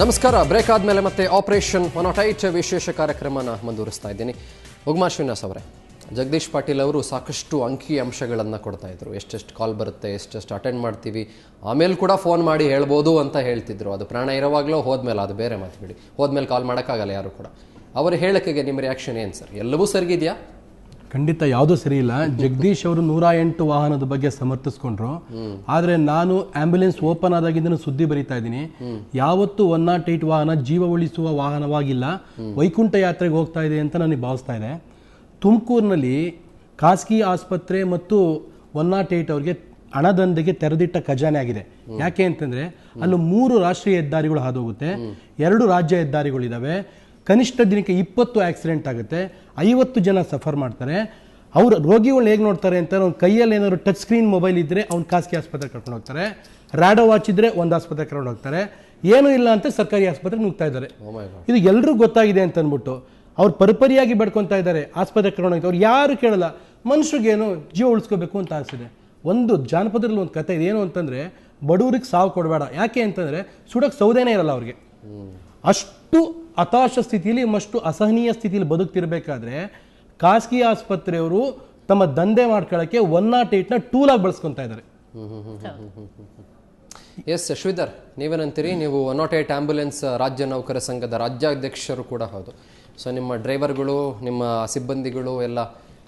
ನಮಸ್ಕಾರ. ಬ್ರೇಕ್ ಆದಮೇಲೆ ಮತ್ತೆ ಆಪರೇಷನ್ 108 ವಿಶೇಷ ಕಾರ್ಯಕ್ರಮನ ಮುಂದುವರಿಸ್ತಾ ಇದ್ದೀನಿ. ಉಗ್ಮಾ ಶ್ರೀನಿವಾಸ್ ಅವರೇ, ಜಗದೀಶ್ ಪಾಟೀಲ್ ಅವರು ಸಾಕಷ್ಟು ಅಂಕಿ ಅಂಶಗಳನ್ನು ಕೊಡ್ತಾ ಇದ್ರು. ಎಷ್ಟೆಷ್ಟು ಕಾಲ್ ಬರುತ್ತೆ, ಎಷ್ಟೆಷ್ಟು ಅಟೆಂಡ್ ಮಾಡ್ತೀವಿ, ಆಮೇಲೆ ಕೂಡ ಫೋನ್ ಮಾಡಿ ಹೇಳ್ಬೋದು ಅಂತ ಹೇಳ್ತಿದ್ರು. ಅದು ಪ್ರಾಣ ಇರೋವಾಗಲೂ ಹೋದ್ಮೇಲೆ ಅದು ಬೇರೆ ಮಾತು ಬಿಡಿ, ಹೋದ್ಮೇಲೆ ಕಾಲ್ ಮಾಡೋಕ್ಕಾಗಲ್ಲ ಯಾರು ಕೂಡ. ಅವರ ಹೇಳಿಕೆಗೆ ನಿಮ್ಮ ರಿಯಾಕ್ಷನ್ ಏನು ಸರ್? ಎಲ್ಲವೂ ಸರಿಗಿದೆಯಾ? ಖಂಡಿತ ಯಾವುದೂ ಸರಿ ಇಲ್ಲ. ಜಗದೀಶ್ ಅವರು 108 ವಾಹನದ ಬಗ್ಗೆ ಸಮರ್ಥಿಸ್ಕೊಂಡ್ರು. ಆದರೆ ನಾನು ಆಂಬ್ಯುಲೆನ್ಸ್ ಓಪನ್ ಆದಾಗಿಂದ ಸುದ್ದಿ ಬರೀತಾ ಇದ್ದೀನಿ. ಯಾವತ್ತೂ 108 ವಾಹನ ಜೀವ ಉಳಿಸುವ ವಾಹನವಾಗಿಲ್ಲ, ವೈಕುಂಠ ಯಾತ್ರೆಗೆ ಹೋಗ್ತಾ ಇದೆ ಅಂತ ನನಗೆ ಭಾವಿಸ್ತಾ ಇದೆ. ತುಮಕೂರಿನಲ್ಲಿ ಖಾಸಗಿ ಆಸ್ಪತ್ರೆ ಮತ್ತು 108 ಅವ್ರಿಗೆ ಹಣದಂಧೆಗೆ ತೆರೆದಿಟ್ಟ ಖಜಾನೆ ಆಗಿದೆ. ಯಾಕೆ ಅಂತಂದರೆ ಅಲ್ಲಿ 3 ರಾಷ್ಟ್ರೀಯ ಹೆದ್ದಾರಿಗಳು ಹಾದೋಗುತ್ತೆ, 2 ರಾಜ್ಯ ಹೆದ್ದಾರಿಗಳಿದ್ದಾವೆ. ಕನಿಷ್ಠ ದಿನಕ್ಕೆ 20 ಆಕ್ಸಿಡೆಂಟ್ ಆಗುತ್ತೆ, 50 ಜನ ಸಫರ್ ಮಾಡ್ತಾರೆ. ಅವ್ರು ರೋಗಿಗಳು ಹೇಗೆ ನೋಡ್ತಾರೆ ಅಂತ, ಅವ್ನ ಕೈಯಲ್ಲಿ ಏನಾದ್ರು ಟಚ್ ಸ್ಕ್ರೀನ್ ಮೊಬೈಲ್ ಇದ್ದರೆ ಅವ್ನು ಖಾಸಗಿ ಆಸ್ಪತ್ರೆಗೆ ಕರ್ಕೊಂಡು ಹೋಗ್ತಾರೆ, ರ್ಯಾಡೋ ವಾಚ್ ಇದ್ದರೆ ಒಂದು ಆಸ್ಪತ್ರೆಗೆ ಕರ್ಕೊಂಡು ಹೋಗ್ತಾರೆ, ಏನೂ ಇಲ್ಲ ಅಂತ ಸರ್ಕಾರಿ ಆಸ್ಪತ್ರೆಗೆ ನುಗ್ತಾ ಇದ್ದಾರೆ. ಇದು ಎಲ್ರಿಗೂ ಗೊತ್ತಾಗಿದೆ ಅಂತ ಅಂದ್ಬಿಟ್ಟು ಅವ್ರು ಪರಿಪರಿಯಾಗಿ ಬೆಡ್ಕೊತಾ ಇದ್ದಾರೆ. ಆಸ್ಪತ್ರೆಗೆ ಕರ್ಕೊಂಡು ಹೋಗ್ತಾರೆ, ಅವ್ರು ಯಾರು ಕೇಳಲ್ಲ. ಮನುಷ್ಯರಿಗೇನು ಜೀವ ಉಳಿಸ್ಕೋಬೇಕು ಅಂತ ಅನಿಸಿದೆ. ಒಂದು ಜಾನಪದದಲ್ಲಿ ಒಂದು ಕತೆ ಇದೆ, ಏನು ಅಂತಂದರೆ ಬಡವ್ರಿಗೆ ಸಾವು ಕೊಡಬೇಡ. ಯಾಕೆ ಅಂತಂದರೆ ಸುಡಕ್ಕೆ ಸೌದೆನೇ ಇರಲ್ಲ ಅವ್ರಿಗೆ. ಅಷ್ಟು ಹತಾಶ ಸ್ಥಿತಿಯಲ್ಲಿ, ಅಷ್ಟು ಅಸಹನೀಯ ಸ್ಥಿತಿಯಲ್ಲಿ ಬದುಕ್ತಿರ್ಬೇಕಾದ್ರೆ ಖಾಸಗಿ ಆಸ್ಪತ್ರೆಯವರು ತಮ್ಮ ದಂಧೆ ಮಾಡ್ಕೊಳ್ಳೋಕ್ಕೆ 108ನ ಟೂಲಾಗಿ ಬಳಸ್ಕೊತಾ ಇದ್ದಾರೆ. ಎಸ್ ಶ್ರೀಧರ್, ನೀವೇನಂತೀರಿ? ನೀವು 108 ಆಂಬ್ಯುಲೆನ್ಸ್ ರಾಜ್ಯ ನೌಕರ ಸಂಘದ ರಾಜ್ಯಾಧ್ಯಕ್ಷರು ಕೂಡ ಹೌದು. ಸೊ ನಿಮ್ಮ ಡ್ರೈವರ್ಗಳು, ನಿಮ್ಮ ಸಿಬ್ಬಂದಿಗಳು ಎಲ್ಲ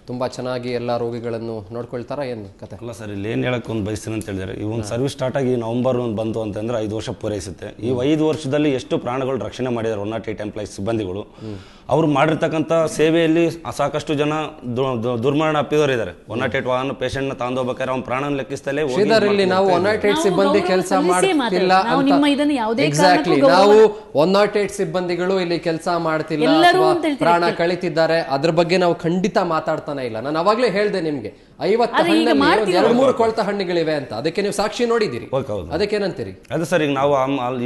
ತುಂಬ ಚೆನ್ನಾಗಿ ಎಲ್ಲ ರೋಗಿಗಳನ್ನು ನೋಡ್ಕೊಳ್ತಾರ, ಏನು ಕತೆ? ಅಲ್ಲ ಸರ್, ಇಲ್ಲಿ ಏನು ಹೇಳಕ್ಕೆ ಒಂದು ಬಯಸ್ತೀನಿ ಅಂತ ಹೇಳಿದರೆ, ಈ ಒಂದು ಸರ್ವಿಸ್ ಸ್ಟಾರ್ಟ್ ಆಗಿ ನವಂಬರ್ 1 ಬಂತು ಅಂತಂದರೆ 5 ವರ್ಷ ಪೂರೈಸುತ್ತೆ. ಈ 5 ವರ್ಷದಲ್ಲಿ ಎಷ್ಟು ಪ್ರಾಣಗಳು ರಕ್ಷಣೆ ಮಾಡಿದ್ದಾರೆ 108 ಎಂಪ್ಲಾಯೀಸ್ ಸಿಬ್ಬಂದಿಗಳು. ಅವರು ಮಾಡಿರ್ತಕ್ಕಂಥ ಸೇವೆಯಲ್ಲಿ ಸಾಕಷ್ಟು ಜನ ದುರ್ಮರಣ ಅಪ್ಪಿದವರು ಇದ್ದಾರೆ. 108 ವಾಹನ ಪೇಷಂಟ್ನ ತಗೊಂಡೋಗ್ಬೇಕಾದ್ರೆ ಅವ್ನ ಪ್ರಾಣ ಲೆಕ್ಕಿಸ್ತಲೇ ಇಲ್ಲಿ ನಾವು 108 ಸಿಬ್ಬಂದಿ ಕೆಲಸ ಮಾಡ್ತಿಲ್ಲ ಅಂತ, ಎಕ್ಸಾಕ್ಟ್ಲಿ ನಾವು 108 ಸಿಬ್ಬಂದಿಗಳು ಇಲ್ಲಿ ಕೆಲಸ ಮಾಡ್ತಿಲ್ಲ, ಪ್ರಾಣ ಕಳೀತಿದ್ದಾರೆ, ಅದ್ರ ಬಗ್ಗೆ ನಾವು ಖಂಡಿತ ಮಾತಾಡ್ತಾನೆ ಇಲ್ಲ. ನಾನು ಅವಾಗಲೇ ಹೇಳ್ದೆ ನಿಮ್ಗೆ 50 2-3 ಕೊಳ್ತ ಹಣ್ಣಿಗಳಿವೆ ಅಂತ, ಅದಕ್ಕೆ ನೀವು ಸಾಕ್ಷಿ ನೋಡಿದಿರಿ. ಅದಕ್ಕೇನಂತೀರಿ? ಅದೇ ಸರ್, ಈಗ ನಾವು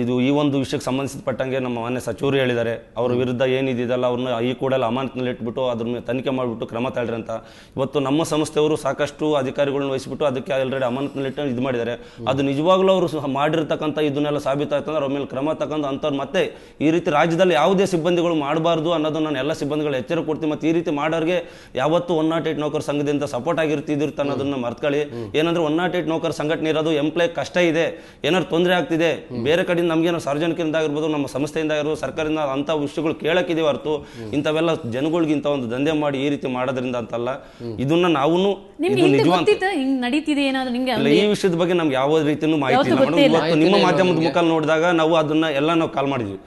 ಇದು ಈ ಒಂದು ವಿಷಯಕ್ಕೆ ಸಂಬಂಧಿಸಿಪಟ್ಟಂಗೆ ನಮ್ಮ ಮಾನ್ಯ ಸಚಿವರು ಹೇಳಿದ್ದಾರೆ, ಅವ್ರ ವಿರುದ್ಧ ಏನಿದೆಯಲ್ಲ ಅವ್ರನ್ನ ಈ ಕೂಡಲೇ ಅಮಾನತಿನಲ್ಲಿ ಇಟ್ಬಿಟ್ಟು ಅದ್ರ ಮೇಲೆ ತನಿಖೆ ಮಾಡಿಬಿಟ್ಟು ಕ್ರಮ ತಳ್ಳ್ರಿ ಅಂತ. ಇವತ್ತು ನಮ್ಮ ಸಂಸ್ಥೆಯವರು ಸಾಕಷ್ಟು ಅಧಿಕಾರಿಗಳನ್ನ ವಹಿಸಿಬಿಟ್ಟು ಅದಕ್ಕೆ ಆಲ್ರೆಡಿ ಅಮಾನತಿನಲ್ಲಿ ಇಟ್ಟು ಇದು ಮಾಡಿದ್ದಾರೆ. ಅದು ನಿಜವಾಗ್ಲೂ ಅವರು ಮಾಡಿರ್ತಕ್ಕಂಥ ಇದನ್ನೆಲ್ಲ ಸಾಬೀತಾಯ್ತಂದ್ರೆ ಅವ್ರ ಮೇಲೆ ಕ್ರಮ ತಗೊಂಡು ಅಂಥವ್ರು ಮತ್ತೆ ಈ ರೀತಿ ರಾಜ್ಯದಲ್ಲಿ ಯಾವುದೇ ಸಿಬ್ಬಂದಿಗಳು ಮಾಡಬಾರ್ದು ಅನ್ನೋದು ನಾನು ಎಲ್ಲ ಸಿಬ್ಬಂದಿಗಳು ಎಚ್ಚರ ಕೊಡ್ತೀನಿ. ಮತ್ತು ಈ ರೀತಿ ಮಾಡೋರಿಗೆ ಯಾವತ್ತು 108 ನೌಕರ ಸಂಘದಿಂದ ಸಪೋರ್ಟ್ ಆಗಿರ್ತಿದಿರ್ತ ಅನ್ನೋದನ್ನ ಮರ್ತ್ಕೊಳ್ಳಿ. ಏನಂದ್ರೆ 108 ನೌಕರ ಸಂಘಟನೆ ಇರೋದು ಎಂಪ್ಲಾಯ್ ಕಷ್ಟ ಇದೆ, ಏನಾದ್ರು ತೊಂದರೆ ಆಗ್ತಿದೆ, ಬೇರೆ ಕಡೆಯಿಂದ ನಮ್ಗೇನೋ ಸಾರ್ವಜನಿಕರಿಂದ ಆಗಿರ್ಬೋದು, ನಮ್ಮ ಸಂಸ್ಥೆಯಿಂದ ಆಗಿರ್ಬೋದು, ಸರ್ಕಾರದಿಂದ ಅಂಥ ವಿಷಯಗಳು ಕೇಳಕ್ಕಿದೀವಿ ಹೊರತು ಇಂಥವೆಲ್ಲ ಜನಗಳಿಗೆ ಇಂಥ ಒಂದು ದಂಧೆ ಮಾಡಿ ಈ ರೀತಿ ಮಾಡೋದ್ರಿಂದ ಅಂತಲ್ಲ. ಇದನ್ನ ನಾವು ಈ ವಿಷಯದ ಬಗ್ಗೆ ನಮ್ಗೆ ಯಾವ ರೀತಿಯೂ ಮಾಹಿತಿ ಇಲ್ಲ. ನಿಮ್ಮ ಮಾಧ್ಯಮದ ಮುಖ ನೋಡಿದಾಗ ನಾವು ಅದನ್ನ ಎಲ್ಲ ನಾವು ಕಾಲ್ ಮಾಡಿದ್ವಿ.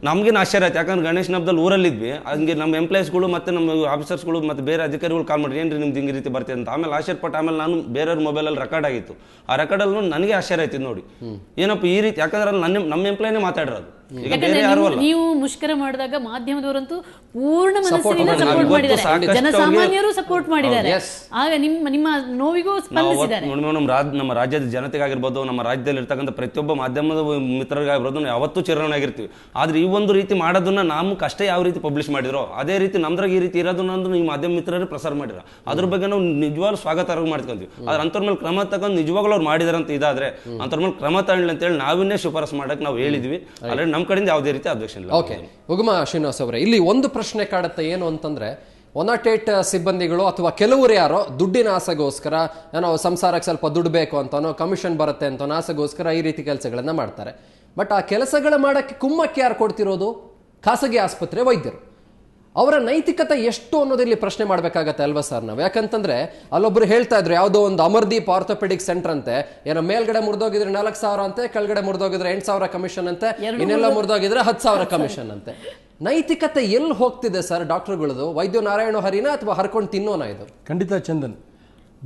ನಮ್ಗೇನು ಆಶ್ಚರ್ಯ ಆಯ್ತು, ಯಾಕಂದ್ರೆ ಗಣೇಶ್ ಹಬ್ಬದಲ್ಲಿ ಊರಲ್ಲಿದ್ವಿ. ಹಂಗೆ ನಮ್ಮ ಎಂಪ್ಲಾಯೀಸ್ಗಳು ಮತ್ತೆ ನಮ್ಮ ಆಫೀಸರ್ಸ್ಗಳು ಮತ್ತೆ ಬೇರೆ ಅಧಿಕಾರಿಗಳು ಕಾಲ್ ಮಾಡಿರಿ, ಏನ್ರಿ ನಿಮ್ದು ಹಿಂಗೆ ರೀತಿ ಬರ್ತಿದೆ ಅಂತ. ಆಮೇಲೆ ಆಶ್ಚರ್ಯಪಟ್ಟು ಆಮೇಲೆ ನಾನು ಬೇರೆಯವ್ರ ಮೊಬೈಲಲ್ಲಿ ರೆಕಾರ್ಡ್ ಆಗಿತ್ತು. ಆ ರೆಕಾರ್ಡಲ್ಲಿ ನನಗೆ ಆಶ್ಚರ್ಯ ಆಯ್ತು ನೋಡಿ, ಏನಪ್ಪ ಈ ರೀತಿ, ಯಾಕಂದ್ರೆ ನಮ್ಮ ಎಂಪ್ಲಾಯ್ನೇ ಮಾತಾಡಿರೋದು. ನೀವು ಮುಷ್ಕರ ಮಾಡಿದಾಗ ಮಾಧ್ಯಮದವರಂತೂ ಪೂರ್ಣ ಮನಸ್ಸಿನಿಂದ ಸಪೋರ್ಟ್ ಮಾಡಿದ್ದಾರೆ, ಜನಸಾಮಾನ್ಯರು ಸಪೋರ್ಟ್ ಮಾಡಿದ್ದಾರೆ. ಆಗ ನಿಮ್ಮ ನೋವಿಗೂ ಸ್ಪಂದಿಸಿದ್ದಾರೆ. ನಮ್ಮ ರಾಜ್ಯದ ಜನತೆಗಾಗಿರ್ಬೋದು, ನಮ್ಮ ರಾಜ್ಯದಲ್ಲಿ ಇರ್ತಕ್ಕಂಥ ಪ್ರತಿಯೊಬ್ಬ ಮಾಧ್ಯಮದ ಮಿತ್ರರಿಗಾಗಿರ್ಬೋದು ನಾವು ಯಾವತ್ತೂ ಚಿರನಾಗಿರ್ತೀವಿ. ಆದ್ರೆ ಈ ಒಂದು ರೀತಿ ಮಾಡೋದನ್ನ ನಾವು ಕಷ್ಟ ಯಾವ ರೀತಿ ಪಬ್ಲಿಷ್ ಮಾಡಿರೋ ಅದೇ ರೀತಿ ನಮ್ದ್ರಾಗ ಈ ರೀತಿ ಇರೋದನ್ನ ನೀವು ಮಾಧ್ಯಮ ಮಿತ್ರರೇ ಪ್ರಸಾರ ಮಾಡಿರ, ಅದ್ರ ಬಗ್ಗೆ ನಾವು ನಿಜವಾಗ್ಲೂ ಸ್ವಾಗತ ಮಾಡ್ಕೊಂತೀವಿ. ಆದ್ರೆ ಅಂಥವ್ರ ಮೇಲೆ ಕ್ರಮ ತಗೊಂಡು ನಿಜವಾಗ್ಲೂ ಅವ್ರು ಮಾಡಿದಾರೆ ಅಂತ ಇದಾದ್ರೆ ಅಂಥವ್ರ ಮೇಲೆ ಕ್ರಮ ತಗೊಳ್ಳಿ ಅಂತೇಳಿ ನಾವಿನ್ನೇ ಶಿಫಾರಸು ಮಾಡಕ್ಕೆ ನಾವು ಹೇಳಿದ್ವಿ. ಅಲ್ಲೇ ನಮ್ಮ ಕಡೆಯಿಂದ ಯಾವುದೇ ರೀತಿ ಅಬ್ಜೆಕ್ಷನ್ ಇಲ್ಲ. ಓಕೆ, ಉಗ್ಮಾ ಶ್ರೀನಿವಾಸ್ ಅವರೇ, ಇಲ್ಲಿ ಒಂದು ಪ್ರಶ್ನೆ ಕಾಡುತ್ತೆ. ಏನು ಅಂತಂದ್ರೆ 108 ಸಿಬ್ಬಂದಿಗಳು ಅಥವಾ ಕೆಲವರು ಯಾರೋ ದುಡ್ಡಿನ ಆಸೆಗೋಸ್ಕರ, ಏನೋ ಸಂಸಾರಕ್ಕೆ ಸ್ವಲ್ಪ ದುಡ್ಡು ಬೇಕು ಅಂತನೋ, ಕಮಿಷನ್ ಬರುತ್ತೆ ಅಂತನೋ ಆಸೆಗೋಸ್ಕರ ಈ ರೀತಿ ಕೆಲಸಗಳನ್ನ ಮಾಡ್ತಾರೆ. ಬಟ್ ಆ ಕೆಲಸಗಳ ಮಾಡಕ್ಕೆ ಕುಮ್ಮಕ್ಕೆ ಯಾರು ಕೊಡ್ತಿರೋದು? ಖಾಸಗಿ ಆಸ್ಪತ್ರೆ ವೈದ್ಯರು. ಅವರ ನೈತಿಕತೆ ಎಷ್ಟು ಅನ್ನೋದಿಲ್ಲಿ ಪ್ರಶ್ನೆ ಮಾಡಬೇಕಾಗತ್ತೆ ಅಲ್ವಾ ಸರ್ ನಾವು? ಯಾಕಂತಂದ್ರೆ ಅಲ್ಲೊಬ್ರು ಹೇಳ್ತಾ ಇದ್ರು, ಯಾವುದೋ ಒಂದು ಅಮರ್ದೀಪ್ ಆರ್ಥೋಪೆಡಿಕ್ ಸೆಂಟರ್ ಅಂತೆ, ಏನೋ ಮೇಲ್ಗಡೆ ಮುರಿದೋಗಿದ್ರೆ 4,000 ಅಂತೆ, ಕೆಳಗಡೆ ಮುರಿದೋಗಿದ್ರೆ 8,000 ಕಮಿಷನ್ ಅಂತೆ, ಇನ್ನೆಲ್ಲ ಮುರಿದೋಗಿದ್ರೆ 10,000 ಕಮಿಷನ್ ಅಂತೆ. ನೈತಿಕತೆ ಎಲ್ಲಿ ಹೋಗ್ತಿದೆ ಸರ್ ಡಾಕ್ಟರ್ಗಳದು? ವೈದ್ಯ ನಾರಾಯಣ ಹರಿನ ಅಥವಾ ಹರ್ಕೊಂಡು ತಿನ್ನೋನ ಇದು? ಖಂಡಿತ ಚಂದನ್,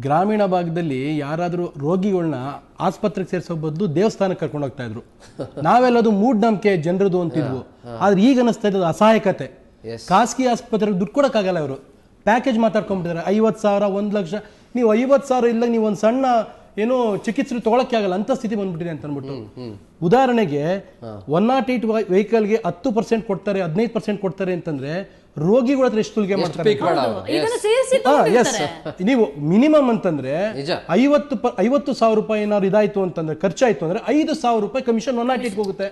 ಗ್ರಾಮೀಣ ಭಾಗದಲ್ಲಿ ಯಾರಾದರೂ ರೋಗಿಗಳನ್ನ ಆಸ್ಪತ್ರೆಗೆ ಸೇರಿಸೋ ಬದಲು ದೇವಸ್ಥಾನಕ್ಕೆ ಕರ್ಕೊಂಡು ಹೋಗ್ತಾ ಇದ್ರು. ನಾವೆಲ್ಲದು ಮೂಢನಂಬಿಕೆ ಜನರದು ಅಂತಿದ್ವು. ಆದ್ರೆ ಈಗ ಅನಿಸ್ತಾ ಇರೋದು ಅಸಹಾಯಕತೆ. ಖಾಸಗಿ ಆಸ್ಪತ್ರೆಗೆ ದುಡ್ಡು ಕೊಡೋಕ್ಕಾಗಲ್ಲ, ಅವರು ಪ್ಯಾಕೇಜ್ ಮಾತಾಡ್ಕೊಂಡ್ಬಿಟ್ಟಿದ್ದಾರೆ. 50,000, 1,00,000. ನೀವು 50,000 ಇಲ್ಲ, ನೀವು ಒಂದು ಸಣ್ಣ ಏನೋ ಚಿಕಿತ್ಸೆ ತೊಗೊಳಕ್ಕೆ ಆಗಲ್ಲ ಅಂತ ಸ್ಥಿತಿ ಬಂದ್ಬಿಟ್ಟಿದೆ ಅಂತ ಅಂದ್ಬಿಟ್ಟು. ಉದಾಹರಣೆಗೆ 108 ವೆಹಿಕಲ್ಗೆ 10% ಕೊಡ್ತಾರೆ, 15% ಕೊಡ್ತಾರೆ ಅಂತಂದ್ರೆ ರೋಗಿಗಳ ಹತ್ರ ಎಷ್ಟು ಸುಲಿಗೆ ಮಾಡ್ತಾರೆ. ನೀವು ಮಿನಿಮಮ್ ಅಂತಂದ್ರೆ 50,000 ರೂಪಾಯಿ ಏನಾದ್ರು ಇದಾಯ್ತು ಅಂತಂದ್ರೆ, ಖರ್ಚಾಯ್ತು ಅಂದ್ರೆ 5,000 ರೂಪಾಯಿ ಕಮಿಷನ್ 108 ಹೋಗುತ್ತೆ.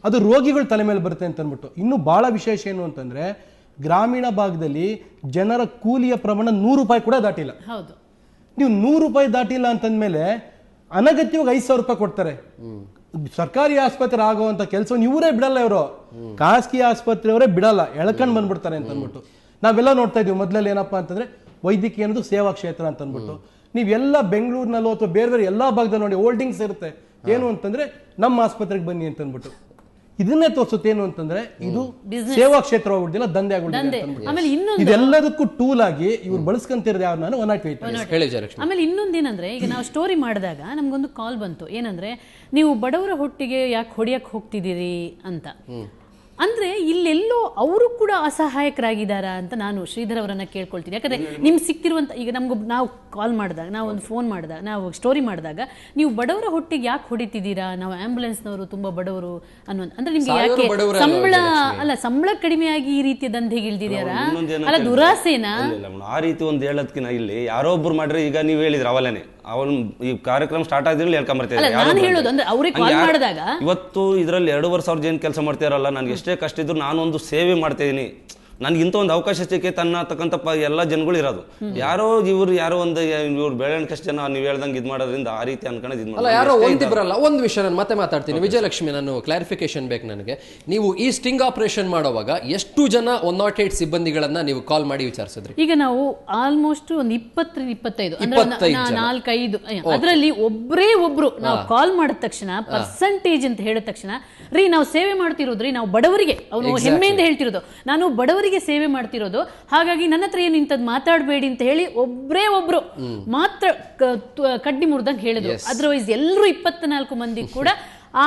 ಅದು ರೋಗಿಗಳ ತಲೆ ಮೇಲೆ ಬರುತ್ತೆ ಅಂತ ಅಂದ್ಬಿಟ್ಟು. ಇನ್ನು ಬಹಳ ವಿಶೇಷ ಏನು ಅಂತಂದ್ರೆ, ಗ್ರಾಮೀಣ ಭಾಗದಲ್ಲಿ ಜನರ ಕೂಲಿಯ ಪ್ರಮಾಣ 100 ರೂಪಾಯಿ ಕೂಡ ದಾಟಿಲ್ಲ. ನೀವು 100 ರೂಪಾಯಿ ದಾಟಿಲ್ಲ ಅಂತಂದ್ಮೇಲೆ ಅನಗತ್ಯವಾಗಿ 5,000 ರೂಪಾಯಿ ಕೊಡ್ತಾರೆ. ಸರ್ಕಾರಿ ಆಸ್ಪತ್ರೆ ಆಗುವಂತ ಕೆಲಸವನ್ನು ಇವರೇ ಬಿಡಲ್ಲ, ಇವರು ಖಾಸಗಿ ಆಸ್ಪತ್ರೆಯವರೇ ಬಿಡಲ್ಲ, ಎಳ್ಕೊಂಡ್ ಬಂದ್ಬಿಡ್ತಾರೆ ಅಂತ ಅಂದ್ಬಿಟ್ಟು. ನಾವೆಲ್ಲ ನೋಡ್ತಾ ಇದೀವಿ. ಮೊದಲಲ್ಲಿ ಏನಪ್ಪಾ ಅಂತಂದ್ರೆ ವೈದ್ಯಕೀಯ ಅನ್ನೋದು ಸೇವಾ ಕ್ಷೇತ್ರ ಅಂತ ಅಂದ್ಬಿಟ್ಟು. ನೀವೆಲ್ಲ ಬೆಂಗಳೂರಿನಲ್ಲೋ ಅಥವಾ ಬೇರೆ ಬೇರೆ ಎಲ್ಲಾ ಭಾಗದಲ್ಲಿ ನೋಡಿ ಹೋಲ್ಡಿಂಗ್ಸ್ ಇರುತ್ತೆ, ಏನು ಅಂತಂದ್ರೆ ನಮ್ಮ ಆಸ್ಪತ್ರೆಗೆ ಬನ್ನಿ ಅಂತ ಅಂದ್ಬಿಟ್ಟು. ಇದನ್ನೇ ತೋರಿಸುತ್ತೆ ಏನು ಅಂತಂದ್ರೆ ಇದು ಸೇವಾ ಕ್ಷೇತ್ರ ಆಗ್ಬಿಡ್ತಿಲ್ಲ, ದಂಧೆ ಆಗ್ಬಿಡ್ತಿಲ್ಲ. ಇದೆಲ್ಲದಕ್ಕೂ ಟೂಲ್ ಆಗಿ ಇವ್ರು ಬಳಸ್ಕೊಂತಿರೋದು ಯಾರು, ನಾನು 108. ಆಮೇಲೆ ಇನ್ನೊಂದೇನಂದ್ರೆ, ಈಗ ನಾವು ಸ್ಟೋರಿ ಮಾಡಿದಾಗ ನಮ್ಗೊಂದು ಕಾಲ್ ಬಂತು, ಏನಂದ್ರೆ ನೀವು ಬಡವರ ಹೊಟ್ಟಿಗೆ ಯಾಕೆ ಹೊಡಿಯಕ್ ಹೋಗ್ತಿದ್ದೀರಿ ಅಂತ. ಅಂದ್ರೆ ಇಲ್ಲೆಲ್ಲೋ ಅವರು ಕೂಡ ಅಸಹಾಯಕರಾಗಿದ್ದಾರಾ ಅಂತ ನಾನು ಶ್ರೀಧರ್ ಅವರನ್ನ ಕೇಳ್ಕೊಳ್ತೀನಿ. ಯಾಕಂದ್ರೆ ನಿಮ್ಗೆ ಸಿಕ್ತಿರುವಂತ, ಈಗ ನಾವು ಕಾಲ್ ಮಾಡಿದಾಗ, ನಾವು ಒಂದು ಫೋನ್ ಮಾಡಿದಾಗ, ನಾವು ಸ್ಟೋರಿ ಮಾಡಿದಾಗ, ನೀವು ಬಡವರ ಹೊಟ್ಟಿಗೆ ಯಾಕೆ ಹೊಡಿತಿದ್ದೀರಾ, ನಾವು ಆಂಬ್ಯುಲೆನ್ಸ್ನವರು ತುಂಬಾ ಬಡವರು ಅನ್ನುವಂತ, ಅಂದ್ರೆ ನಿಮ್ಗೆ ಯಾಕೆ ಸಂಬಳ ಕಡಿಮೆಯಾಗಿ ಈ ರೀತಿಯ ದಂಧೆಗೆ ಇಳ್ದಿದ್ಯಾರಾ, ಅಲ್ಲ ದುರಾಸೆನಾ? ಆ ರೀತಿ ಒಂದು ಹೇಳೋದಕ್ಕಿಂತ ಇಲ್ಲಿ ಯಾರೋ ಒಬ್ರು ಮಾಡ್ರೆ, ಈಗ ನೀವು ಹೇಳಿದ್ರೆ ಅವಲೇನೆ ಅವನು ಈ ಕಾರ್ಯಕ್ರಮ ಸ್ಟಾರ್ಟ್ ಆಗಿದ್ರಲ್ಲಿ ಹೇಳ್ಕೊಂಬರ್ತಾರೆ. ಇವತ್ತು ಇದರಲ್ಲಿ 2,500 ಜನ ಕೆಲಸ ಮಾಡ್ತಾರಲ್ಲ, ನನ್ಗೆ ಎಷ್ಟೇ ಕಷ್ಟ ಇದ್ರು ನಾನೊಂದು ಸೇವೆ ಮಾಡ್ತಾ ಇದೀನಿ, ನನ್ಗೆ ಇಂಥ ಒಂದು ಅವಕಾಶ ಸಿಕ್ಕಿ ತಕ್ಕಂತ ಎಲ್ಲ ಜನಗಳು ಇರೋದು. ಯಾರೋ ಒಂದು ಇವ್ರು ಬೆಳೆಯಷ್ಟು ಜನ ನೀವು ಹೇಳ್ದಂಗೆ ಇದು ಮಾಡೋದ್ರಿಂದ ಆ ರೀತಿ ಅನ್ಕೊಳ್ಳೋದು ಯಾರೋ ಒಂದಿಬ್ರಲ್ಲ. ಒಂದು ವಿಷಯ ನಾನು ಮತ್ತೆ ಮಾತಾಡ್ತೀನಿ. ವಿಜಯಲಕ್ಷ್ಮಿ, ನಾನು ಕ್ಲಾರಿಫಿಕೇಶನ್ ಬೇಕು ನನಗೆ. ನೀವು ಈ ಸ್ಟಿಂಗ್ ಆಪರೇಷನ್ ಮಾಡುವಾಗ ಎಷ್ಟು ಜನ 108 ಸಿಬ್ಬಂದಿಗಳನ್ನ ನೀವು ಕಾಲ್ ಮಾಡಿ ವಿಚಾರಿಸಿದ್ರಿ? ಈಗ ನಾವು ಆಲ್ಮೋಸ್ಟ್ ಒಂದು 20-25 4-5 ಅದರಲ್ಲಿ ಒಬ್ರು ನಾವು ಕಾಲ್ ಮಾಡಿದ ತಕ್ಷಣ ಪರ್ಸೆಂಟೇಜ್ ಅಂತ ಹೇಳಿದ ತಕ್ಷಣ, ರೀ ನಾವು ಸೇವೆ ಮಾಡ್ತಿರೋದ್ರಿ, ನಾವು ಬಡವರಿಗೆ, ಅವನು ಹೆಮ್ಮೆಯಿಂದ ಹೇಳ್ತಿರೋದು, ನಾನು ಬಡವರಿಗೆ ಸೇವೆ ಮಾಡ್ತಿರೋದು, ಹಾಗಾಗಿ ನನ್ನ ಹತ್ರ ಏನು ಇಂಥದ್ದು ಮಾತಾಡಬೇಡಿ ಅಂತ ಹೇಳಿ ಒಬ್ರು ಮಾತ್ರ ಕಡ್ಡಿ ಮುರಿದಂಗೆ ಹೇಳಿದ್ರು. ಅದರ್ವೈಸ್ ಎಲ್ಲರೂ 24 ಮಂದಿ ಕೂಡ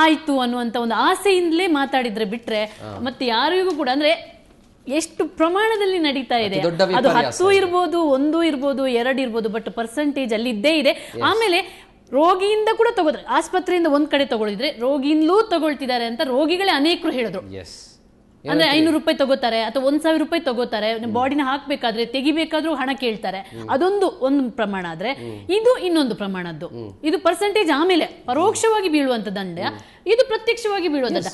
ಆಯ್ತು ಅನ್ನುವಂತ ಒಂದು ಆಸೆಯಿಂದಲೇ ಮಾತಾಡಿದ್ರೆ ಬಿಟ್ರೆ ಮತ್ತೆ ಯಾರಿಗೂ ಕೂಡ, ಅಂದ್ರೆ ಎಷ್ಟು ಪ್ರಮಾಣದಲ್ಲಿ ನಡೀತಾ ಇದೆ ಅದು 10 ಇರ್ಬೋದು, 1 ಇರ್ಬೋದು, 2 ಇರ್ಬೋದು, ಬಟ್ ಪರ್ಸೆಂಟೇಜ್ ಅಲ್ಲಿ ಇದ್ದೇ ಇದೆ. ಆಮೇಲೆ ರೋಗಿಯಿಂದ ಕೂಡ ತಗೋದ್ರೆ, ಆಸ್ಪತ್ರೆಯಿಂದ ಒಂದ್ ಕಡೆ ತಗೊಳಿದ್ರೆ ರೋಗಿಯಿಂದಲೂ ತಗೊಳ್ತಿದ್ದಾರೆ ಅಂತ ರೋಗಿಗಳೇ ಅನೇಕರು ಹೇಳಿದ್ರು. ಅಂದ್ರೆ 500 ರೂಪಾಯಿ ತಗೋತಾರೆ ಅಥವಾ 1,000 ರೂಪಾಯಿ ತಗೋತಾರೆ, ಬಾಡಿನ ಹಾಕ್ಬೇಕಾದ್ರೆ ತೆಗಿಬೇಕಾದ್ರೂ ಹಣ ಕೇಳ್ತಾರೆ. ಒಂದು ಪ್ರಮಾಣ ಆದ್ರೆ ಇದು ಇನ್ನೊಂದು ಪ್ರಮಾಣದ್ದು. ಇದು ಪರ್ಸೆಂಟೇಜ್ ಆಮೇಲೆ ಪರೋಕ್ಷವಾಗಿ ಬೀಳುವಂತ ದಂಡ, ಇದು ಪ್ರತ್ಯಕ್ಷವಾಗಿ ಬೀಳುವಂತ.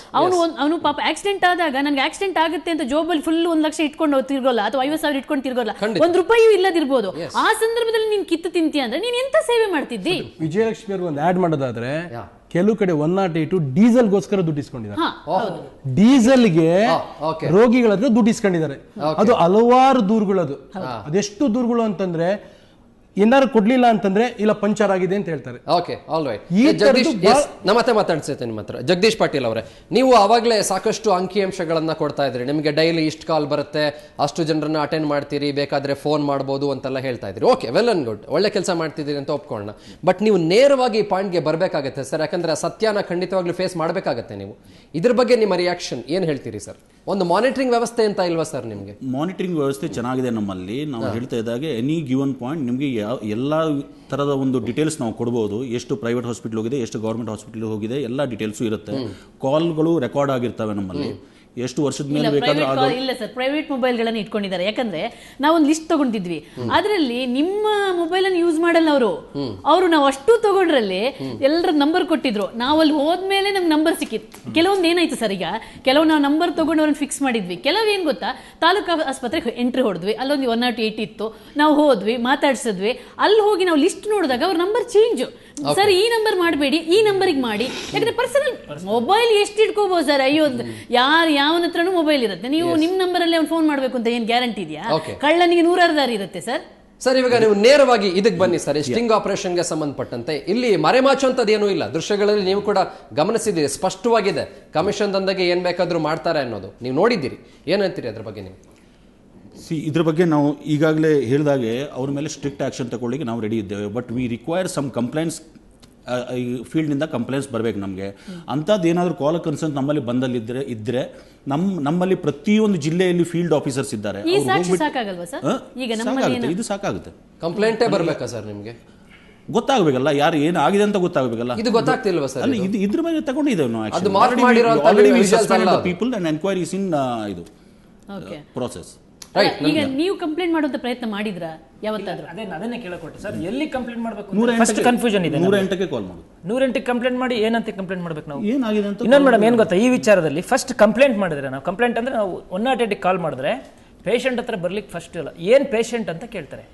ಅವನು ಪಾಪ ಆಕ್ಸಿಡೆಂಟ್ ಆದಾಗ, ನನ್ಗೆ ಆಕ್ಸಿಡೆಂಟ್ ಆಗುತ್ತೆ ಅಂತ ಜೋಬಲ್ಲಿ ಫುಲ್ 1 ಲಕ್ಷ ಇಟ್ಕೊಂಡು ತಿರ್ಗೋಲ್ಲ ಅಥವಾ 50,000 ಇಟ್ಕೊಂಡು ತಿರ್ಗೋಲ್ಲ, 1 ರೂಪಾಯಿ ಇಲ್ಲದಿರ್ಬೋದು. ಆ ಸಂದರ್ಭದಲ್ಲಿ ನೀನ್ ಕಿತ್ತು ತಿಂತೀಯ ಅಂದ್ರೆ ನೀನ್ ಎಂತ ಸೇವೆ ಮಾಡ್ತಿದ್ದಿ? ವಿಜಯಲಕ್ಷ್ಮಿ ಅವರು ಒಂದು ಆಡ್ ಮಾಡೋದಾದ್ರೆ, ಕೆಲವು ಕಡೆ 108 ಡೀಸೆಲ್ಗೋಸ್ಕರ ದುಡ್ಡು ಇಸ್ಕೊಂಡಿದ್ದಾರೆ. ಡೀಸೆಲ್ಗೆ ರೋಗಿಗಳ ಹತ್ರ ದುಡ್ಡು ಇಸ್ಕೊಂಡಿದ್ದಾರೆ. ಅದು ಹಲವಾರು ದೂರುಗಳದು. ಅದೆಷ್ಟು ದೂರುಗಳು ಅಂತಂದ್ರೆ, ಏನಾರು ಕೊಡ್ಲಿಲ್ಲ ಅಂತಂದ್ರೆ ಇಲ್ಲ ಪಂಚರ್ ಆಗಿದೆ ಅಂತ ಹೇಳ್ತಾರೆ. Okay, all right. ಮತ್ತೆ ಮಾತಾಡ್ಸೇನೆ ನಿಮ್ಮ ಹತ್ರ. ಜಗದೀಶ್ ಪಾಟೀಲ್ ಅವರೇ, ನೀವು ಆವಾಗಲೇ ಸಾಕಷ್ಟು ಅಂಕಿಅಂಶಗಳನ್ನ ಕೊಡ್ತಾ ಇದ್ರಿ. ನಿಮಗೆ ಡೈಲಿ ಇಷ್ಟು ಕಾಲ್ ಬರುತ್ತೆ, ಅಷ್ಟು ಜನರನ್ನ ಅಟೆಂಡ್ ಮಾಡ್ತೀರಿ, ಬೇಕಾದ್ರೆ ಫೋನ್ ಮಾಡ್ಬೋದು ಅಂತೆಲ್ಲ ಹೇಳ್ತಾ ಇದ್ರಿ. ಓಕೆ, ವೆಲ್ ಅಂಡ್ ಗುಡ್, ಒಳ್ಳೆ ಕೆಲಸ ಮಾಡ್ತಿದ್ದೀರಿ ಅಂತ ಒಪ್ಕೊಳ್ಳೋಣ. ಬಟ್ ನೀವು ನೇರವಾಗಿ ಪಾಯಿಂಟ್ಗೆ ಬರಬೇಕಾಗತ್ತೆ ಸರ್, ಯಾಕಂದ್ರೆ ಸತ್ಯನ ಖಂಡಿತವಾಗ್ಲೂ ಫೇಸ್ ಮಾಡಬೇಕಾಗತ್ತೆ ನೀವು. ಇದ್ರ ಬಗ್ಗೆ ನಿಮ್ಮ ರಿಯಾಕ್ಷನ್ ಏನ್ ಹೇಳ್ತೀರಿ ಸರ್? ಒಂದು ಮಾನಿಟರಿಂಗ್ ವ್ಯವಸ್ಥೆ ಅಂತ ಇಲ್ವಾ ಸರ್ ನಿಮಗೆ? ಮಾನಿಟರಿಂಗ್ ವ್ಯವಸ್ಥೆ ಚೆನ್ನಾಗಿದೆ ನಮ್ಮಲ್ಲಿ. ನಾವು ಹೇಳ್ತಾ ಇದ್ದಾಗೆ ಎನಿ ಗಿವನ್ ಪಾಯಿಂಟ್ ನಿಮಗೆ ಎಲ್ಲ ಥರದ ಒಂದು ಡೀಟೇಲ್ಸ್ ನಾವು ಕೊಡ್ಬೋದು. ಎಷ್ಟು ಪ್ರೈವೇಟ್ ಹಾಸ್ಪಿಟಲ್ ಹೋಗಿದೆ, ಎಷ್ಟು ಗೌರ್ಮೆಂಟ್ ಹಾಸ್ಪಿಟಲ್ ಹೋಗಿದೆ, ಎಲ್ಲ ಡೀಟೇಲ್ಸು ಇರುತ್ತೆ. ಕಾಲ್ಗಳು ರೆಕಾರ್ಡ್ ಆಗಿರ್ತವೆ ನಮ್ಮಲ್ಲಿ. ಎಷ್ಟು ವರ್ಷದ ಮೇಲೆ ಬೇಕಾದ್ರೆ ಇಲ್ಲ ಸರ್, ಪ್ರೈವೇಟ್ ಮೊಬೈಲ್ಗಳನ್ನು ಇಟ್ಕೊಂಡಿದ್ದಾರೆ. ಯಾಕಂದ್ರೆ ನಾವೊಂದು ಲಿಸ್ಟ್ ತಗೊಂಡಿದ್ವಿ, ಅದರಲ್ಲಿ ನಿಮ್ಮ ಮೊಬೈಲ್ ಅನ್ನು ಯೂಸ್ ಮಾಡಲ್ಲ ಅವರು ನಾವು ಅಷ್ಟು ತಗೊಂಡ್ರಲ್ಲಿ ಎಲ್ಲರ ನಂಬರ್ ಕೊಟ್ಟಿದ್ರು. ನಾವು ಅಲ್ಲಿ ಹೋದ್ಮೇಲೆ ನಮ್ಗೆ ನಂಬರ್ ಸಿಕ್ಕಿತ್ತು. ಕೆಲವೊಂದು ಏನಾಯ್ತು ಸರ್, ಈಗ ಕೆಲವು ನಾವು ನಂಬರ್ ತಗೊಂಡು ಅವ್ರನ್ನ ಫಿಕ್ಸ್ ಮಾಡಿದ್ವಿ. ಕೆಲವು ಏನ್ ಗೊತ್ತಾ, ತಾಲೂಕು ಆಸ್ಪತ್ರೆಗೆ ಎಂಟ್ರಿ ಹೊಡೆದ್ವಿ, ಅಲ್ಲೊಂದು 108 ಇತ್ತು, ನಾವು ಹೋದ್ವಿ, ಮಾತಾಡ್ಸಿದ್ವಿ. ಅಲ್ಲಿ ಹೋಗಿ ನಾವು ಲಿಸ್ಟ್ ನೋಡಿದಾಗ ಅವ್ರ ನಂಬರ್ ಚೇಂಜ್. ಸರ್ ಈ ನಂಬರ್ ಮಾಡಬೇಡಿ, ಈ ನಂಬರಿಗೆ ಮಾಡಿ. ಯಾಕಂದ್ರೆ ಪರ್ಸನಲ್ ಮೊಬೈಲ್ ಎಷ್ಟು ಇಟ್ಕೋಬಹುದು ಸರ್? ಅಯ್ಯೋ, ಯಾವನ ಹತ್ರನೂ ಮೊಬೈಲ್ ಇರುತ್ತೆ. ನೀವು ನಿಮ್ ನಂಬರ್ ಅಲ್ಲಿ ಅವ್ನು ಫೋನ್ ಮಾಡ್ಬೇಕು ಅಂತ ಏನ್ ಗ್ಯಾರಂಟಿ ಇದೆಯಾ? ಕಳ್ಳನಿಗೆ 100 ದಾರಿ ಇರುತ್ತೆ ಸರ್. ಸರ್, ಇವಾಗ ನೀವು ನೇರವಾಗಿ ಇದಕ್ಕೆ ಬನ್ನಿ ಸರ್. ಸ್ಟಿಂಗ್ ಆಪರೇಷನ್ಗೆ ಸಂಬಂಧಪಟ್ಟಂತೆ ಇಲ್ಲಿ ಮರೆಮಾಚುವಂಥದ್ದು ಏನೂ ಇಲ್ಲ. ದೃಶ್ಯಗಳಲ್ಲಿ ನೀವು ಕೂಡ ಗಮನಿಸಿದ್ದೀರಿ, ಸ್ಪಷ್ಟವಾಗಿದೆ. ಕಮಿಷನ್ ದಂಧೆಗೆ ಏನ್ ಬೇಕಾದ್ರೂ ಮಾಡ್ತಾರೆ ಅನ್ನೋದು ನೀವು ನೋಡಿದ್ದೀರಿ. ಏನಂತೀರಿ ಅದ್ರ ಬಗ್ಗೆ ನೀವು? ಇದ್ರ ಬಗ್ಗೆ ನಾವು ಈಗಾಗಲೇ ಹೇಳಿದಾಗೆ ಅವ್ರ ಮೇಲೆ ಸ್ಟ್ರಿಕ್ಟ್ ಆ್ಯಕ್ಷನ್ ತಗೊಳ್ಳಿಕ್ಕೆ ನಾವು ರೆಡಿ ಇದ್ದೇವೆ. But we require some complaints. ಫೀಲ್ಡ್ನಿಂದ ಕಂಪ್ಲೇಂಟ್ಸ್ ಬರಬೇಕು ನಮಗೆ. ಅಂಥದ್ದು ಏನಾದರೂ ಕಾಲ್ ಕನ್ಸರ್ನ್ ನಮ್ಮಲ್ಲಿ ಇದ್ದರೆ ನಮ್ಮಲ್ಲಿ ಪ್ರತಿಯೊಂದು ಜಿಲ್ಲೆಯಲ್ಲಿ ಫೀಲ್ಡ್ ಆಫೀಸರ್ಸ್ ಇದ್ದಾರೆ. ಇದು ಸಾಕಾಗುತ್ತೆ. ಕಂಪ್ಲೇಂಟೇ ಬರಬೇಕಾ ಸರ್ ನಿಮಗೆ? ಗೊತ್ತಾಗಬೇಕಲ್ಲ ಯಾರು ಏನಾಗಿದೆ ಅಂತ ಗೊತ್ತಾಗಬೇಕಲ್ಲ. ಇದು ಗೊತ್ತಾಗ್ತಿಲ್ವಾ ಸರ್? ಅಲ್ಲ, ಇದ್ರ ಮೇಲೆ ತಗೊಂಡಿದ್ದೇವೆ ನಾವು. ಅದು ಮಾರ್ಕ್ ಮಾಡಿರೋ ಪೀಪಲ್ ಅಂಡ್ ಎನ್ಕ್ವೈರೀಸ್ ಇನ್ ಇದು process. ರೈಟ್. ಈಗ ನೀವು ಕಂಪ್ಲೇಂಟ್ ಮಾಡುವಂತ ಪ್ರಯತ್ನ ಮಾಡಿದ್ರಾ ಯಾವತ್ತಾದ್ರೂ? ಅದನ್ನೇ ಕೇಳಕೊಟ್ಟೆ ಸರ್, ಎಲ್ಲಿ ಕಂಪ್ಲೇಂಟ್ ಮಾಡಬೇಕು 108 ಕನ್ಫ್ಯೂಷನ್ ಇದೆ. 108ಕ್ಕೆ ಕಾಲ್ ಮಾಡೋದು. 108ಕ್ಕೆ ಕಂಪ್ಲೇಂಟ್ ಮಾಡಿ ಏನಂತ ಕಂಪ್ಲೇಂಟ್ ಮಾಡ್ಬೇಕು ನಾವು? ಏನಾಗಿದೆ ಅಂತ ಇನ್ನೊಂದು ಮೇಡಮ್ ಏನು ಗೊತ್ತಾ, ಈ ವಿಚಾರದಲ್ಲಿ ಫಸ್ಟ್ ಕಂಪ್ಲೇಂಟ್ ಮಾಡಿದ್ರೆ ನಾವು ಕಂಪ್ಲೇಂಟ್ ಅಂದ್ರೆ ನಾವು 108ಕ್ಕೆ ಕಾಲ್ ಮಾಡಿದ್ರೆ ಪೇಷಂಟ್ ಹತ್ರ ಬರ್ಲಿಕ್ಕೆ ಫಸ್ಟ್ ಇಲ್ಲ, ಏನ್ ಪೇಷಂಟ್ ಅಂತ ಕೇಳ್ತಾರೆ,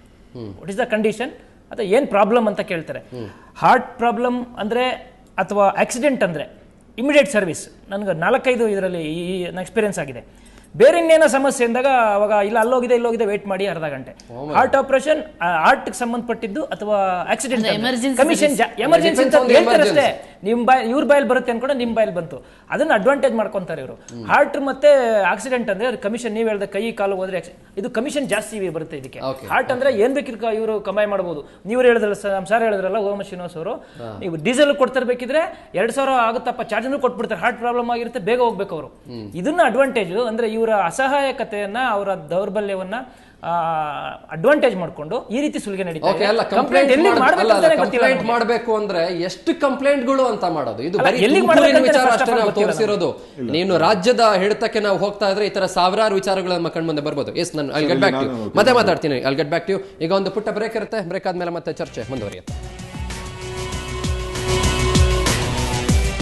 ವಾಟ್ ಇಸ್ ದ ಕಂಡೀಷನ್ ಅಥವಾ ಏನ್ ಪ್ರಾಬ್ಲಮ್ ಅಂತ ಕೇಳ್ತಾರೆ. ಹಾರ್ಟ್ ಪ್ರಾಬ್ಲಮ್ ಅಂದ್ರೆ ಅಥವಾ ಆಕ್ಸಿಡೆಂಟ್ ಅಂದ್ರೆ ಇಮಿಡಿಯೇಟ್ ಸರ್ವಿಸ್. ನನಗೆ 4-5 ಇದರಲ್ಲಿ ಈ ಎಕ್ಸ್ಪೀರಿಯನ್ಸ್ ಆಗಿದೆ. ಬೇರೆ ಇನ್ನೇನೋ ಸಮಸ್ಯೆ ಅಂದಾಗ ಅವಾಗ ಇಲ್ಲ ಅಲ್ಲೋಗಿದೆ ವೇಟ್ ಮಾಡಿ ಅರ್ಧ ಗಂಟೆ. ಹಾರ್ಟ್ ಆಪರೇಷನ್, ಹಾರ್ಟ್ ಸಂಬಂಧಪಟ್ಟಿದ್ದು ಅಥವಾ ಆಕ್ಸಿಡೆಂಟ್ ಕಮಿಷನ್ ಎಮರ್ಜೆನ್ಸಿ ಅಂತ ಹೇಳ್ತಾರೆ ಅಷ್ಟೇ. ಇವ್ರ ಬಾಯಲ್ಲಿ ಬರುತ್ತೆ ಅನ್ಕೊಂಡು ನಿಮ್ ಬಾಯಲ್ಲಿ ಬಂತು, ಅದನ್ನ ಅಡ್ವಾಂಟೇಜ್ ಮಾಡ್ಕೊಂತಾರೆ ಇವರು. ಹಾರ್ಟ್ ಮತ್ತೆ ಆಕ್ಸಿಡೆಂಟ್ ಅಂದ್ರೆ ಕಮಿಷನ್, ನೀವ್ ಹೇಳ್ದ ಕೈ ಕಾಲು ಹೋದ್ರೆ ಇದು ಕಮಿಷನ್ ಜಾಸ್ತಿ ಬರುತ್ತೆ ಇದಕ್ಕೆ. ಹಾರ್ಟ್ ಅಂದ್ರೆ ಏನ್ ಬೇಕಿರ್ ಇವರು ಕಮಾಯಿ ಮಾಡಬಹುದು. ನೀವು ಹೇಳಿದ್ರಲ್ಲ ನಮ್ ಸಾರ್ ಹೇಳಿದ್ರಲ್ಲ ಓಮ ಶ್ರೀನಿವಾಸ್ ಅವರು, ನೀವು ಡೀಸೆಲ್ ಕೊಡ್ತಿರ್ಬೇಕಿದ್ರೆ 2000 ಆಗುತ್ತಪ್ಪ ಚಾರ್ಜ್ ಕೊಟ್ಬಿಡ್ತಾರೆ. ಹಾರ್ಟ್ ಪ್ರಾಬ್ಲಮ್ ಆಗಿರುತ್ತೆ, ಬೇಗ ಹೋಗ್ಬೇಕು ಅವರು. ಇದನ್ನ ಅಡ್ವಾಂಟೇಜ್ ಅಂದ್ರೆ ಇವರ ಅಸಹಾಯಕತೆಯನ್ನ, ಅವರ ದೌರ್ಬಲ್ಯವನ್ನ ಅಡ್ವಾಂಟೇಜ್ ಮಾಡ್ಕೊಂಡು ಈ ರೀತಿ ಸುಲಿಗೆ ನಡೀತಾರೆ. ಕಂಪ್ಲೇಂಟ್ ಮಾಡಬೇಕು ಅಂದ್ರೆ ಎಷ್ಟು ಕಂಪ್ಲೇಂಟ್ಗಳು ಅಂತ ಮಾಡೋದು, ಇದು ವಿಚಾರ ಅಷ್ಟೇ ನಾವು ತೋರಿಸಿರೋದು. ನೀನು ರಾಜ್ಯದ ಹಿಡಿತಕ್ಕೆ ನಾವು ಹೋಗ್ತಾ ಇದ್ರೆ ಈ ತರ ಸಾವಿರಾರು ವಿಚಾರಗಳು ನಮ್ಮ ಕಣ್ಮುಂದೆ ಬರ್ಬೋದು. ಎಸ್, ನಾನು ಮತ್ತೆ ಮಾತಾಡ್ತೀನಿ. I'll get back to you. ಈಗ ಒಂದು ಪುಟ್ಟ ಬ್ರೇಕ್ ಇರುತ್ತೆ, ಬ್ರೇಕ್ ಆದ್ಮೇಲೆ ಮತ್ತೆ ಚರ್ಚೆ ಮುಂದುವರಿಯುತ್ತೆ.